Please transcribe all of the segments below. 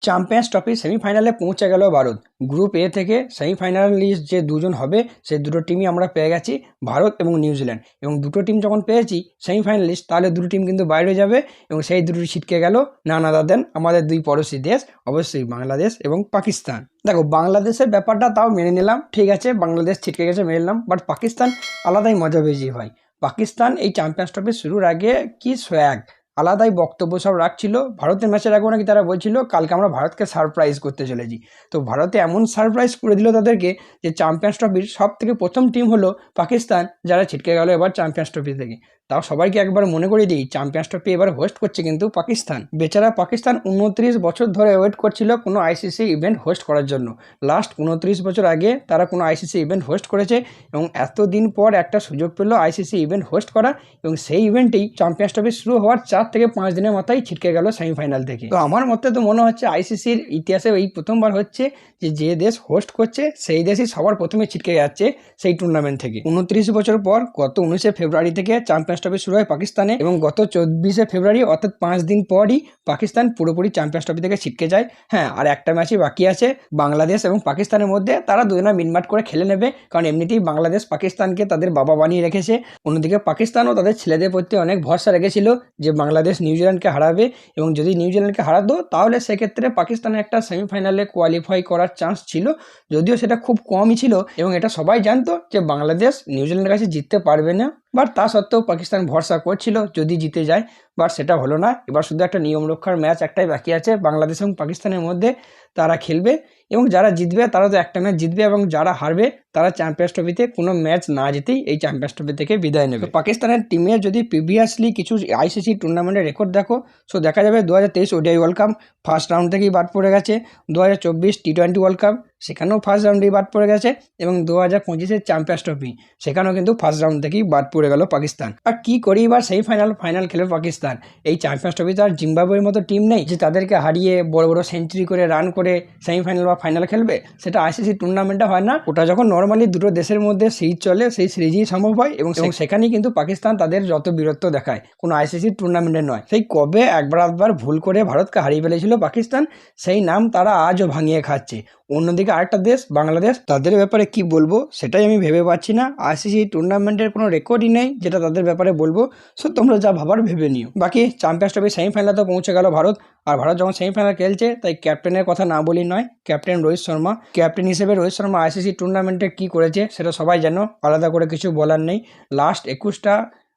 Champions trophy সেমিফাইনালে পৌঁছে গেল ভারত। গ্রুপ এ থেকে সেমিফাইনালিস্ট যে দুজন হবে সেই দুটো টিমই আমরা পেয়ে গেছি, ভারত এবং নিউজিল্যান্ড। এবং দুটো টিম যখন পেয়েছি সেমিফাইনালিস্ট, তাহলে দুটো টিম কিন্তু বাইরে যাবে এবং সেই দুটো ছিটকে গেল নান আদার দেন আমাদের দুই পড়োশি দেশ, অবশ্যই বাংলাদেশ এবং পাকিস্তান। দেখো, বাংলাদেশের ব্যাপারটা তাও মেনে নিলাম, ঠিক আছে, বাংলাদেশ ছিটকে গেছে মেনে নিলাম, বাট পাকিস্তান আলাদাই মজা পেয়েছি ভাই। পাকিস্তান এই চ্যাম্পিয়ন্স ট্রফি শুরুর আগে কি সোয়াগ, আলাদাই বক্তব্য সব রাখছিল। ভারতের ম্যাচের আগেও নাকি তারা বলছিল কালকে আমরা ভারতকে সারপ্রাইজ করতে চলেছি। তো ভারতে এমন সারপ্রাইজ করে দিল তাদেরকে যে চ্যাম্পিয়ন্স ট্রফির সব থেকে প্রথম টিম হলো পাকিস্তান, যারা ছিটকে গেল এবার চ্যাম্পিয়ন্স ট্রফি থেকে। তাও সবাইকে একবার মনে করিয়ে দিই, চ্যাম্পিয়ন্স ট্রফি এবার হোস্ট করছে কিন্তু পাকিস্তান। বেচারা পাকিস্তান 29 বছর ধরে ওয়েট করছিল কোনো আইসিসি ইভেন্ট হোস্ট করার জন্য। লাস্ট 29 বছর আগে তারা কোনো আইসিসি ইভেন্ট হোস্ট করেছে এবং এতদিন পর একটা সুযোগ পেল আইসিসি ইভেন্ট হোস্ট করা, এবং সেই ইভেন্টেই চ্যাম্পিয়ন্স ট্রফি শুরু হওয়ার 4 থেকে 5 দিনের মাথায় ছিটকে গেল সেমিফাইনাল থেকে। তো আমার মতে তো মনে হচ্ছে আইসিসির ইতিহাসে এই প্রথমবার হচ্ছে যে দেশ হোস্ট করছে সেই দেশই সবার প্রথমে ছিটকে যাচ্ছে সেই টুর্নামেন্ট থেকে। 29 বছর পর গত 19 ফেব্রুয়ারি থেকে চ্যাম্পিয়ন্স ট্রফি শুরু হয় পাকিস্তানে, এবং গত 24 ফেব্রুয়ারি অর্থাৎ 5 দিন পরই পাকিস্তান পুরোপুরি চ্যাম্পিয়ন্স ট্রফি থেকে ছিটকে যায়। হ্যাঁ, আর একটা ম্যাচই বাকি আছে বাংলাদেশ এবং পাকিস্তানের মধ্যে, তারা দুজনা মিটমাট করে খেলে নেবে, কারণ এমনিতেই বাংলাদেশ পাকিস্তানকে তাদের বাবা বানিয়ে রেখেছে। অন্যদিকে পাকিস্তানও তাদের ছেলেদের প্রতি অনেক ভরসা রেখেছিল যে বাংলাদেশ নিউজিল্যান্ডকে হারাবে, এবং যদি নিউজিল্যান্ডকে হারাতো তাহলে সেক্ষেত্রে পাকিস্তানের একটা সেমিফাইনালে কোয়ালিফাই করার চান্স ছিল, যদিও সেটা খুব কমই ছিল, এবং এটা সবাই জানতো যে বাংলাদেশ নিউজিল্যান্ডের কাছে জিততে পারবে না। বাট তা সত্ত্বেও পাকিস্তান ভরসা করছিল যদি জিতে যায়, বাট সেটা হলো না। এবার শুধু একটা নিয়ম রক্ষার ম্যাচ একটাই বাকি আছে বাংলাদেশ এবং পাকিস্তানের মধ্যে, তারা খেলবে, এবং যারা জিতবে তারা তো একটা ম্যাচ জিতবে, এবং যারা হারবে তারা চ্যাম্পিয়ন্স ট্রফিতে কোনো ম্যাচ না জিতেই এই চ্যাম্পিয়ন্স ট্রফি থেকে বিদায় নেবে। পাকিস্তানের টিমের যদি প্রিভিয়াসলি কিছু আইসিসি টুর্নামেন্টের রেকর্ড দেখো, সো দেখা যাবে 2023 ODI world cup first round থেকেই বাদ পড়ে গেছে, 2024 টি-20 ওয়ার্ল্ড কাপ সেখানেও ফার্স্ট রাউন্ডেই বাদ পড়ে গেছে, এবং 2025 চ্যাম্পিয়ন্স ট্রফি সেখানেও কিন্তু ফার্স্ট রাউন্ড থেকেই বাদ পড়ে গেল পাকিস্তান। আর কি করি এবার ফাইনাল খেলে পাকিস্তান। এই চ্যাম্পিয়ন্স ট্রফিতে আর জিম্বাবুয়ের মতো টিম নেই যে তাদেরকে হারিয়ে বড় বড় সেঞ্চুরি করে রান করে সেমিফাইনাল বা ফাইনাল খেলবে। সেটা আইসিসি টুর্নামেন্টে হয় না, ওটা যখন নর্মালি দুটো দেশের মধ্যে সিরিজ চলে সেই সিরিজই সম্ভব হয়, এবং সেখানেই কিন্তু পাকিস্তান তাদের যত বীরত্ব দেখায়, কোনো আইসিসি টুর্নামেন্টে নয়। সেই কবে একবার ভুল করে ভারতকে হারিয়ে ফেলেছিল পাকিস্তান, সেই নাম তারা আজও ভাঙিয়ে খাচ্ছে। অন্যদিকে আরেকটা দেশ বাংলাদেশ, তাদের ব্যাপারে কি বলবো সেটাই আমি ভেবে পাচ্ছি না। আইসিসি টুর্নামেন্টের কোনো রেকর্ডই নেই যেটা তাদের ব্যাপারে বলবো। সো তোমরা যা ভাবার ভেবে নিও। বাকি চ্যাম্পিয়ন্স ট্রফি সেমিফাইনালে তো পৌঁছে গেল ভারত, আর ভারত যখন সেমিফাইনাল খেলছে তাই ক্যাপ্টেনের কথা না বলি নয়। ক্যাপ্টেন রোহিত শর্মা, ক্যাপ্টেন হিসেবে রোহিত শর্মা আইসিসি টুর্নামেন্টে কী করেছে সেটা সবাই জানো, আলাদা করে কিছু বলার নেই। লাস্ট 21টা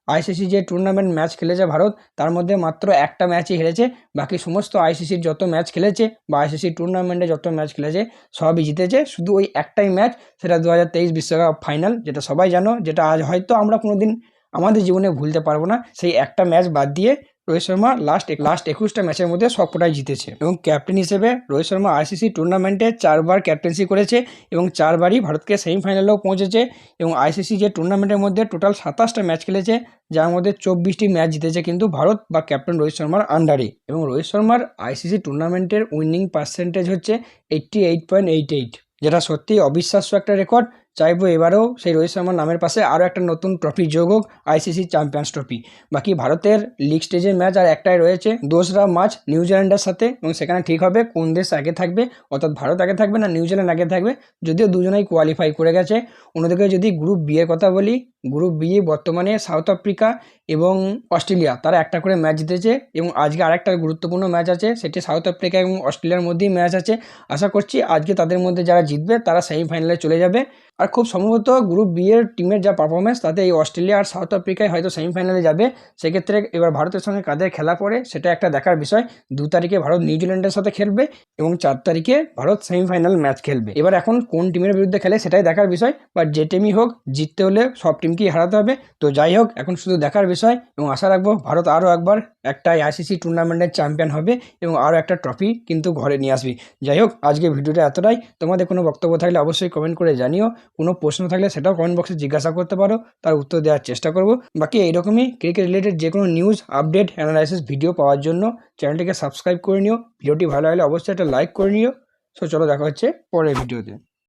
আইসিসি যে টুর্নামেন্ট ম্যাচ খেলেছে ভারত, তার মধ্যে মাত্র একটা ম্যাচই হেরেছে। বাকি সমস্ত আইসিসির যত ম্যাচ খেলেছে বা আইসিসি টুর্নামেন্টে যত ম্যাচ খেলেছে সবই জিতেছে, শুধু ওই একটাই ম্যাচ, সেটা 2023 বিশ্বকাপ ফাইনাল, যেটা সবাই জানো, যেটা আজ হয়তো আমরা কোনোদিন আমাদের জীবনে ভুলতে পারবো না। সেই একটা ম্যাচ বাদ দিয়ে রোহিত শর্মা লাস্ট 21টা ম্যাচের মধ্যে সবকটাই জিতেছে, এবং ক্যাপ্টেন হিসেবে রোহিত শর্মা আইসিসি টুর্নামেন্টে 4বার ক্যাপ্টেন্সি করেছে, এবং 4বারই ভারতকে সেমিফাইনালেও পৌঁছেছে। এবং আইসিসি যে টুর্নামেন্টের মধ্যে টোটাল 27টা ম্যাচ খেলেছে, যার মধ্যে 24টি ম্যাচ জিতেছে কিন্তু ভারত বা ক্যাপ্টেন রোহিত শর্মার আন্ডারে। এবং রোহিত শর্মার আইসিসি টুর্নামেন্টের উইনিং পার্সেন্টেজ হচ্ছে 88.88, যেটা সত্যিই অবিশ্বাস্য একটা রেকর্ড। চাইবো এবারেও সেই রোহিত শর্মার নামের পাশে আরও একটা নতুন ট্রফি যোগ হোক, আইসিসি চ্যাম্পিয়ন্স ট্রফি। বাকি ভারতের লিগ স্টেজের ম্যাচ আর একটাই রয়েছে 2রা মার্চ নিউজিল্যান্ডের সাথে, এবং সেখানে ঠিক হবে কোন দেশ আগে থাকবে, অর্থাৎ ভারত আগে থাকবে না নিউজিল্যান্ড আগে থাকবে, যদিও দুজনেই কোয়ালিফাই করে গেছে। অন্যদিকে যদি গ্রুপ বি এর কথা বলি, গ্রুপ বি বর্তমানে সাউথ আফ্রিকা এবং অস্ট্রেলিয়া তারা একটা করে ম্যাচ জিতেছে, এবং আজকে আরেকটা গুরুত্বপূর্ণ ম্যাচ আছে, সেটি সাউথ আফ্রিকা এবং অস্ট্রেলিয়ার মধ্যেই ম্যাচ আছে। আশা করছি আজকে তাদের মধ্যে যারা জিতবে তারা সেমিফাইনালে চলে যাবে। আর খুব সম্ভবত গ্রুপ বি এর টিমের যা পারফরমেন্স, তাতে এই অস্ট্রেলিয়া আর সাউথ আফ্রিকায় হয়তো সেমিফাইনালে যাবে। সেক্ষেত্রে এবার ভারতের সঙ্গে কাদের খেলা পড়ে সেটা একটা দেখার বিষয়। 2 তারিখে ভারত নিউজিল্যান্ডের সাথে খেলবে, এবং 4 তারিখে ভারত সেমিফাইনাল ম্যাচ খেলবে। এবার এখন কোন টিমের বিরুদ্ধে খেলে সেটাই দেখার বিষয়, বাট যে টিমই হোক জিততে হলে সব টিমকেই হারাতে হবে। তো যাই হোক, এখন শুধু দেখার বিষয়, এবং আশা রাখবো ভারত আরও একবার একটা আইসিসি টুর্নামেন্টের চ্যাম্পিয়ন হবে এবং আরও একটা ট্রফি কিন্তু ঘরে নিয়ে আসবি। যাই হোক, আজকে ভিডিওটা এতটাই। তোমাদের কোনো বক্তব্য থাকলে অবশ্যই কমেন্ট করে জানিও, কোনো প্রশ্ন থাকলে সেটাও কমেন্ট বক্সে জিজ্ঞাসা করতে পারো, তার উত্তর দেওয়ার চেষ্টা করব। বাকি এইরকমই ক্রিকেট রিলেটেড যে কোনো নিউজ, আপডেট, অ্যানালাইসিস ভিডিও পাওয়ার জন্য চ্যানেলটিকে সাবস্ক্রাইব করে নিও। ভিডিওটি ভালো লাগলে অবশ্যই একটা লাইক করে নিও। সো চলো, দেখা হচ্ছে পরের ভিডিওতে।